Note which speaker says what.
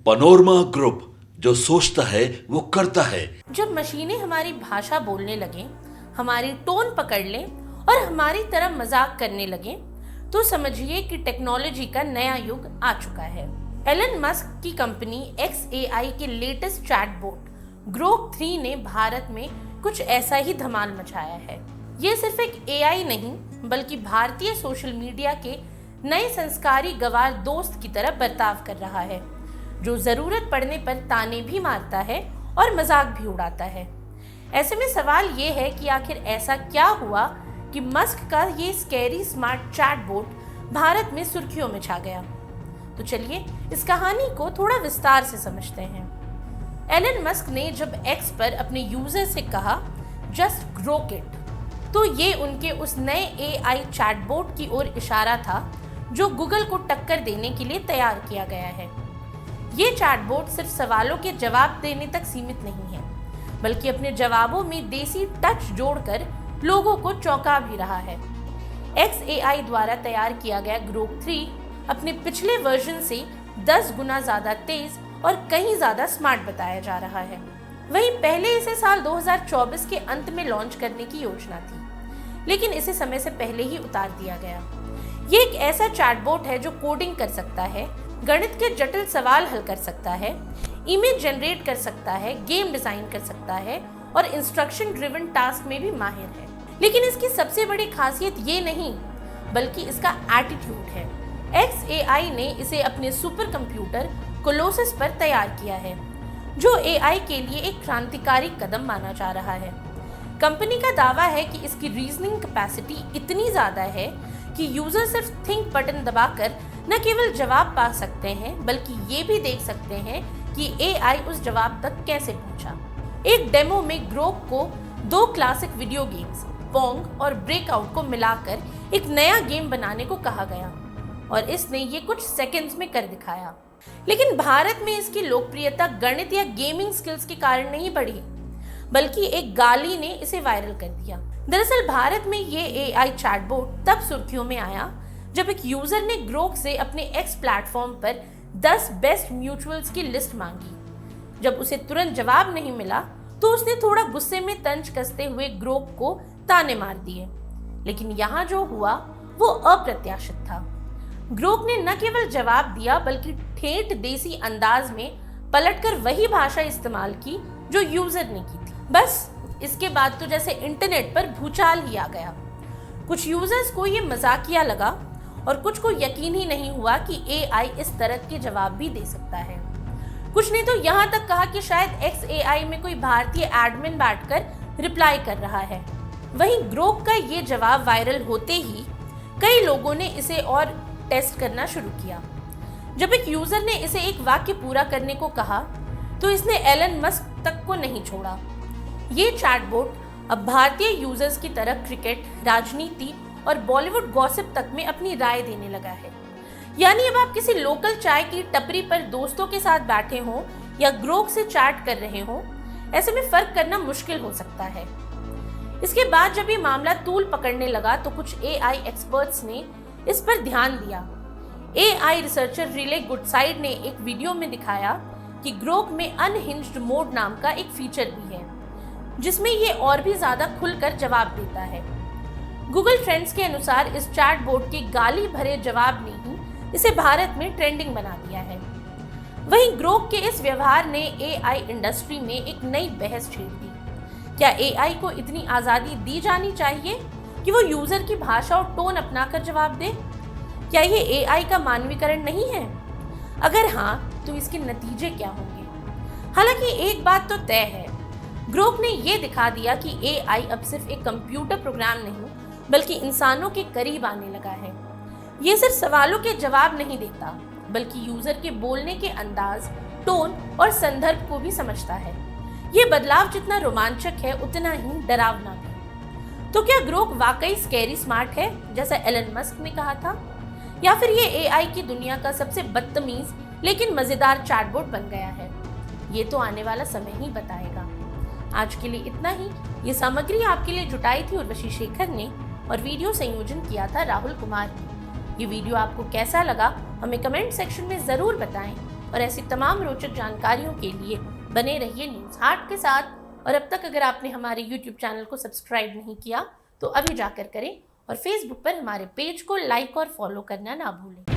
Speaker 1: Panorama group, जो सोचता है वो करता है।
Speaker 2: जब मशीनें हमारी भाषा बोलने लगें, हमारी टोन पकड़ लें और हमारी तरह मजाक करने लगें, तो समझिए कि टेक्नोलॉजी का नया युग आ चुका है। एलन मस्क की कंपनी XAI के लेटेस्ट चैटबॉट ग्रोक 3 ने भारत में कुछ ऐसा ही धमाल मचाया है। ये सिर्फ एक AI नहीं, बल्कि भारतीय सोशल मीडिया के नए संस्कारी गवार दोस्त की तरह बर्ताव कर रहा है, जो जरूरत पड़ने पर ताने भी मारता है और मजाक भी उड़ाता है। ऐसे में सवाल ये है कि आखिर ऐसा क्या हुआ कि मस्क का ये स्कैरी स्मार्ट चैटबॉट भारत में सुर्खियों में छा गया। तो चलिए इस कहानी को थोड़ा विस्तार से समझते हैं। एलन मस्क ने जब एक्स पर अपने यूजर से कहा जस्ट ग्रोक इट, तो ये उनके उस नए AI चैटबॉट की ओर इशारा था जो गूगल को टक्कर देने के लिए तैयार किया गया है। ये चैटबॉट सिर्फ सवालों के जवाब देने तक सीमित नहीं है, बल्कि अपने जवाबों में देसी टच जोड़कर लोगों को चौंका भी रहा है। XAI द्वारा तैयार किया गया ग्रोक 3 अपने पिछले वर्जन से 10 गुना ज्यादा तेज और कहीं ज्यादा स्मार्ट बताया जा रहा है। वहीं पहले इसे साल 2024 के अंत में लॉन्च करने की योजना थी, लेकिन इसे समय से पहले ही उतार दिया गया। ये एक ऐसा चैटबॉट है जो कोडिंग कर सकता है, गणित के जटिल सवाल हल कर सकता है, इमेज जनरेट कर सकता है, गेम डिजाइन कर सकता है और इंस्ट्रक्शन ड्रिवन टास्क में भी माहिर है। लेकिन इसकी सबसे बड़ी खासियत ये नहीं, बल्कि इसका एटीट्यूड है। XAI ने इसे अपने सुपर कंप्यूटर कोलोसस पर तैयार किया है, जो AI के लिए एक क्रांतिकारी कदम माना जा रहा है। कंपनी का दावा है कि इसकी रीजनिंग कैपेसिटी इतनी ज्यादा है कि यूजर सिर्फ थिंक बटन दबाकर न केवल जवाब पा सकते हैं, बल्कि ये भी देख सकते हैं कि AI उस जवाब तक कैसे पहुंचा। एक डेमो में ग्रोक को 2 क्लासिक वीडियो गेम्स पोंग और ब्रेकआउट को मिलाकर एक नया गेम बनाने को कहा गया और इसने ये कुछ सेकंड्स में कर दिखाया। लेकिन भारत में इसकी लोकप्रियता गणित या गेमिंग स्किल्स के कारण नहीं बढ़ी, बल्कि एक गाली ने इसे वायरल कर दिया। दरअसल भारत में ये AI चैटबॉट तब सुर्खियों में आया जब एक यूजर ने ग्रोक से अपने X प्लेटफॉर्म पर 10 बेस्ट म्यूचुअल्स की लिस्ट मांगी। जब उसे तुरंत जवाब नहीं मिला तो उसने थोड़ा गुस्से में तंज कसते हुए ग्रोक को ताने मार दिए। लेकिन यहाँ जो हुआ वो अप्रत्याशित था। ग्रोक ने न केवल जवाब दिया, बल्कि ठेठ देसी अंदाज में पलटकर वही भाषा इस्तेमाल की जो यूजर ने की थी। बस इसके बाद तो जैसे इंटरनेट पर भूचाल ही आ गया। कुछ यूजर्स को ये मजाकिया लगा और कुछ को यकीन ही नहीं हुआ कि AI इस तरह के जवाब भी दे सकता है। कुछ ने तो यहाँ तक कहा कि शायद XAI में कोई भारतीय एडमिन बैठकर रिप्लाई कर रहा है। वहीं ग्रोक का ये जवाब वायरल होते ही कई लोगों ने इसे और टेस्ट करना शुरू किया। जब एक यूजर ने इसे एक वाक्य पूरा करने को कहा तो इसने एलन मस्क तक को नहीं छोड़ा। ये चैटबॉट अब भारतीय यूजर्स की तरह क्रिकेट, राजनीति और बॉलीवुड गॉसिप तक में अपनी राय देने लगा है। यानी अब आप किसी लोकल चाय की टपरी पर दोस्तों के साथ बैठे हों या ग्रोक से चैट कर रहे हों, ऐसे में फर्क करना मुश्किल हो सकता है। इसके बाद जब ये मामला तूल पकड़ने लगा तो कुछ AI एक्सपर्ट्स ने इस पर ध्यान दिया। AI रिसर्चर रिले गुडसाइड ने एक वीडियो में दिखाया कि ग्रोक में अनहिंज्ड मोड नाम का एक फीचर भी है, जिसमें ये और भी ज्यादा खुलकर जवाब देता है। गूगल ट्रेंड्स के अनुसार इस चैटबॉट के गाली भरे जवाब ने ही इसे भारत में ट्रेंडिंग बना दिया है। वहीं ग्रोक के इस व्यवहार ने AI इंडस्ट्री में एक नई बहस छेड़ दी। क्या AI को इतनी आजादी दी जानी चाहिए कि वो यूजर की भाषा और टोन अपनाकर जवाब दे? क्या ये AI का मानवीकरण नहीं है? अगर हाँ, तो इसके नतीजे क्या होंगे? हालांकि एक बात तो तय है, ग्रोक ने ये दिखा दिया कि AI अब सिर्फ एक कंप्यूटर प्रोग्राम नहीं, बल्कि इंसानों के करीब आने लगा है। ये सिर्फ सवालों के जवाब नहीं देता, बल्कि यूजर के बोलने के अंदाज, टोन और संदर्भ को भी समझता है। ये बदलाव जितना रोमांचक है, उतना ही डरावना भी। तो क्या ग्रोक वाकई स्कैरी स्मार्ट है, जैसा एलन मस्क ने कहा था, या फिर ये AI की दुनिया का सबसे बदतमीज लेकिन मजेदार चैटबॉट बन गया है? ये तो आने वाला समय ही बताएगा। आज के लिए इतना ही। ये सामग्री आपके लिए जुटाई थी उर्वशी शेखर ने और वीडियो संयोजन किया था राहुल कुमार ने। ये वीडियो आपको कैसा लगा हमें कमेंट सेक्शन में जरूर बताएं और ऐसी तमाम रोचक जानकारियों के लिए बने रहिए न्यूज़ हाट के साथ। और अब तक अगर आपने हमारे YouTube चैनल को सब्सक्राइब नहीं किया तो अभी जाकर करें और Facebook पर हमारे पेज को लाइक और फॉलो करना ना भूलें।